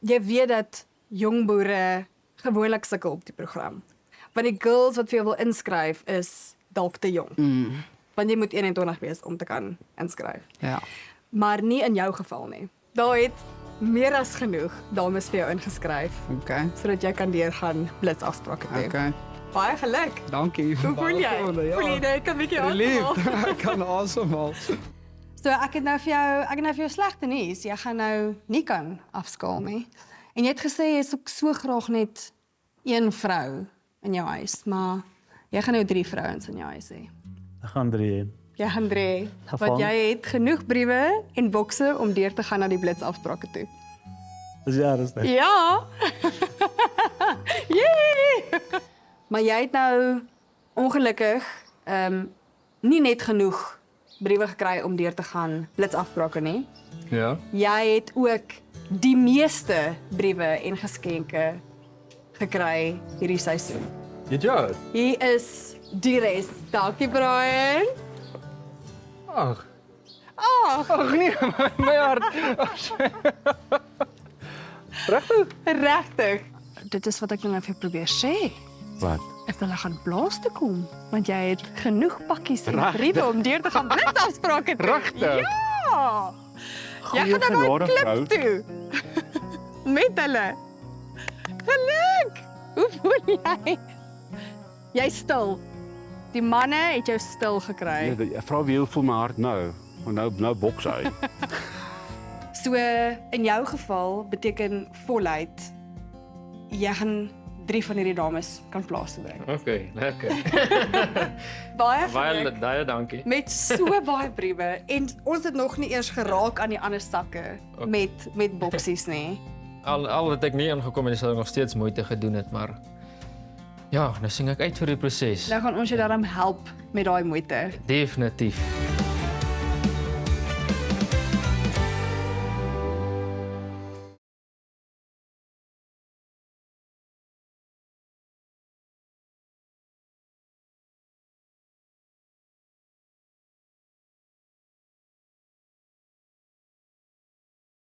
jy weet dat jong boere gewoonlik sukkel op die program. Want die girls wat vir jou wil inskryf is dalk te jong. Want jy moet 21 wees om te kan inskryf. Ja. Maar nie in jou geval nie. Daar het meer as genoeg dames vir jou ingeskryf, Okay. sodat jy kan deurgaan blitsafsprake toe. Okay. Baie geluk. Dankie. Hoe voel jy? Voel jy dit kan 'n bietjie asemhaal? Ek kan asemhaal. So ek het nou vir jou slegte nuus. Jy gaan nou nie kan afskaal nie. En jy het gesê jy is ook so graag net een vrou in jou huis, maar jy gaan nou 3 vrouens in jou huis hê. Ek gaan 3 hê. Jy gaan 3, Geval. want jy het genoeg briewe en bokse om deur te gaan na die blitsafsprake toe. Dis ernstig. Ja. Yay! Maar jy het nou ongelukkig nie net genoeg briewe gekry om deur te gaan blitsafsprake nie. Ja. Jy het ook die meeste briewe en geskenke gekry hierdie seisoen. Ja. Hier is die res. Dankie Brian. Ag. Ag, Nee, my hart. Regtig? regtig. Dit is wat ek nou vir jou probeer sê. Wat? Ek wil gaan blaas toe kom, want jy het genoeg pakkies en Regtig? briewe om deur te gaan blitsafsprake toe. Regtig? Ja. Jy Goeie gaan nou genade, klip vrou. toe. Met hulle. Geluk. Hoe voel jy? Jy stil. Die manne het jou stil gekry. Ja, vra wie voel my hart nou? Want nou boks hy. So in jou geval beteken voluit jy gaan 3 van hierdie dames kan plaas toe bring. Okay, lekker. Baie Baie geluk. baie dankie. Met so baie briewe en ons het nog nie eers geraak aan die ander sakke Okay. met boksies nie. Al het ek nie ingekom en sou ek nog steeds moeite gedoen het, maar ja, nou sien ek uit vir die proses. Nou gaan ons jou daarom help met daai moeite. Definitief.